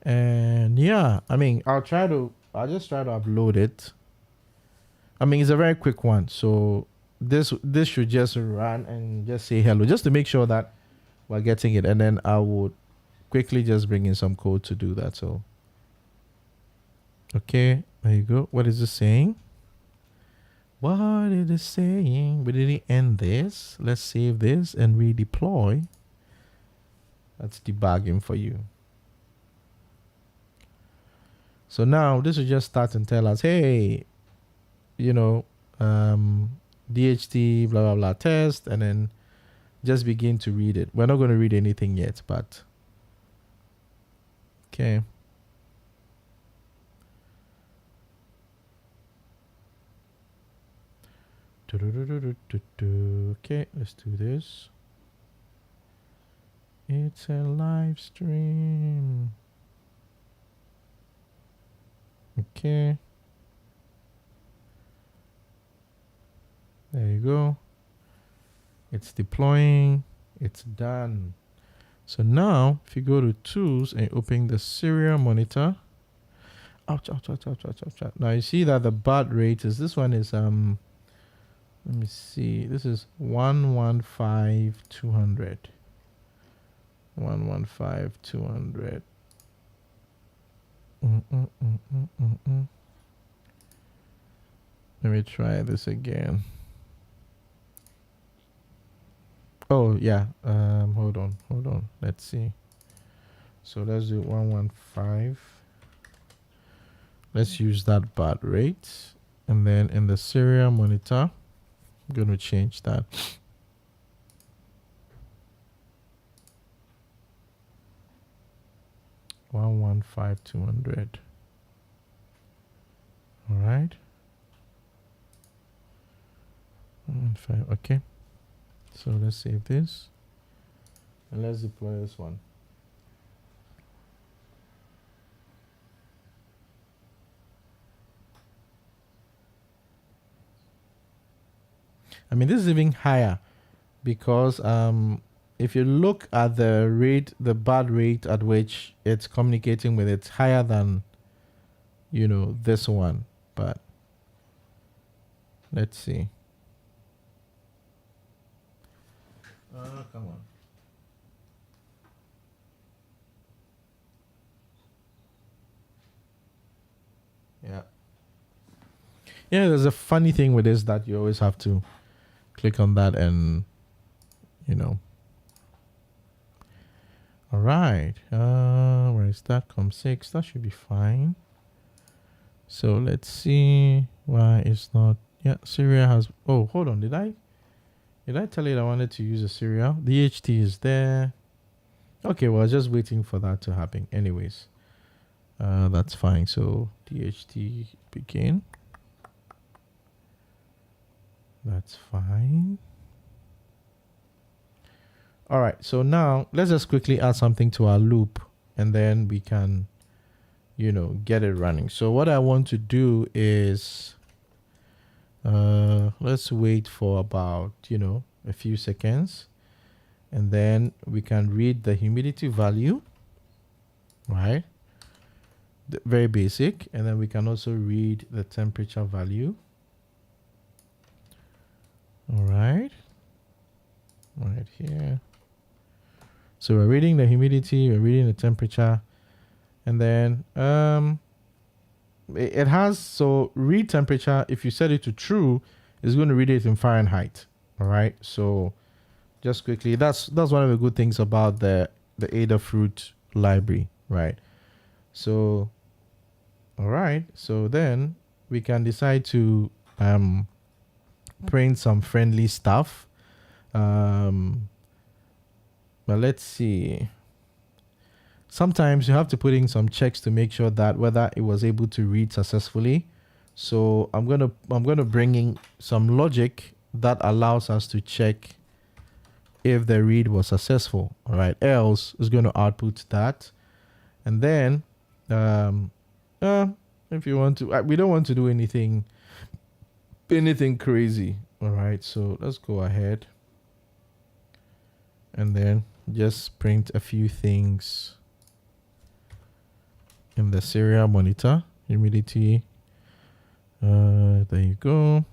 And yeah, I mean, I'll just try to upload it. I mean, it's a very quick one. So this should just run and just say hello, just to make sure that we're getting it. And then I would quickly just bring in some code to do that. So, okay, there you go. What is it saying? What is it saying? We didn't end this. Let's save this and redeploy. That's debugging for you. So now this will just start and tell us, hey, you know, DHT, blah, blah, blah, test, and then just begin to read it. We're not going to read anything yet, but okay. Okay, let's do this. It's a live stream. Okay. There you go. It's deploying. It's done. So now, if you go to tools and open the serial monitor. Ouch, ouch, ouch, ouch, ouch, ouch, ouch. Now you see that the baud rate is, this one is, let me see. This is 115,200. 115,200. Let me try this again. Oh yeah. Hold on. Let's see. So let's do 115. Let's use that baud rate, and then in the serial monitor, I'm going to change that. All right. 115. Okay. So let's save this and let's deploy this one. I mean, this is even higher because if you look at the rate, the baud rate at which it's communicating with, it's higher than, you know, this one. But let's see. Come on. Yeah. Yeah, there's a funny thing with this that you always have to click on that and, you know. All right. Where is that? COM6. That should be fine. So let's see why it's not. Yeah, Syria has. Oh, hold on. Did I tell you that I wanted to use a serial? The HT is there. Okay, well, I was just waiting for that to happen. Anyways, that's fine. So DHT begin. That's fine. All right. So now let's just quickly add something to our loop, and then we can, you know, get it running. So what I want to do is, let's wait for about, you know, a few seconds, and then we can read the humidity value, right? Very basic. And then we can also read the temperature value. All right. Right here. So we're reading the humidity, we're reading the temperature, and then it has, so read temperature, if you set it to true, it's going to read it in Fahrenheit. All right. So just quickly, that's one of the good things about the Adafruit library, right? So all right. So then we can decide to print some friendly stuff. But let's see. Sometimes you have to put in some checks to make sure that whether it was able to read successfully. So I'm gonna bring in some logic that allows us to check if the read was successful. All right. Else is going to output that, and then If you want to, we don't want to do anything crazy. All right, so let's go ahead and then just print a few things in the serial monitor. Humidity. There you go.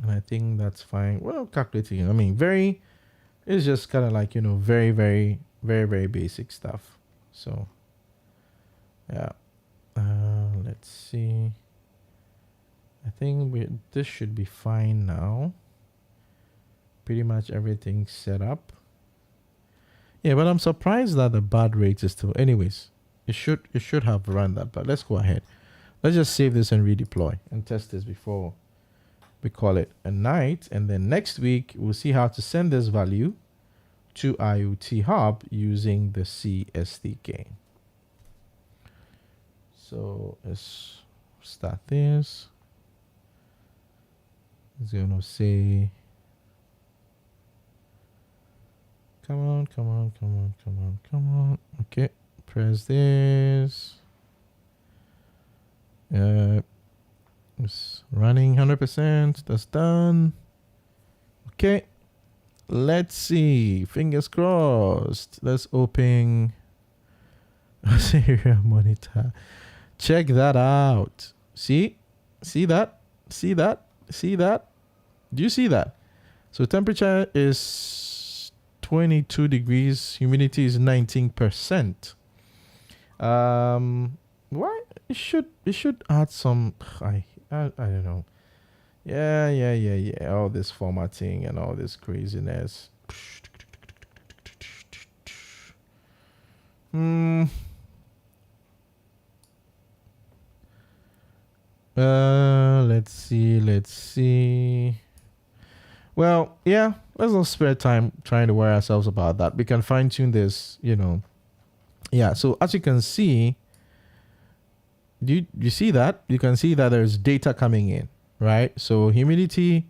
And I think that's fine. Well, calculating. I mean, it's just kind of like, very, very, very, very basic stuff. So, yeah. Let's see. I think this should be fine now. Pretty much everything's set up. Yeah, but I'm surprised that the baud rate is still. Anyways, it should have run that. But let's go ahead. Let's just save this and redeploy and test this before we call it a night. And then next week we'll see how to send this value to IoT Hub using the C SDK. So let's start this. It's gonna say, come on. Okay, press this. It's running 100%. That's done. Okay, let's see. Fingers crossed. Let's open a serial monitor. Check that out. See that? Do you see that? So temperature is 22 degrees. Humidity is 19%. Why it should add some. I don't know. Yeah. All this formatting and all this craziness. Let's see. Well, yeah, let's not spare time trying to worry ourselves about that. We can fine tune this, Yeah, so as you can see, do you see that? You can see that there's data coming in, right? So humidity,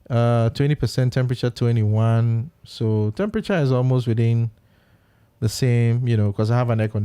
20%, temperature 21. So temperature is almost within the same, because I have an air conditioner.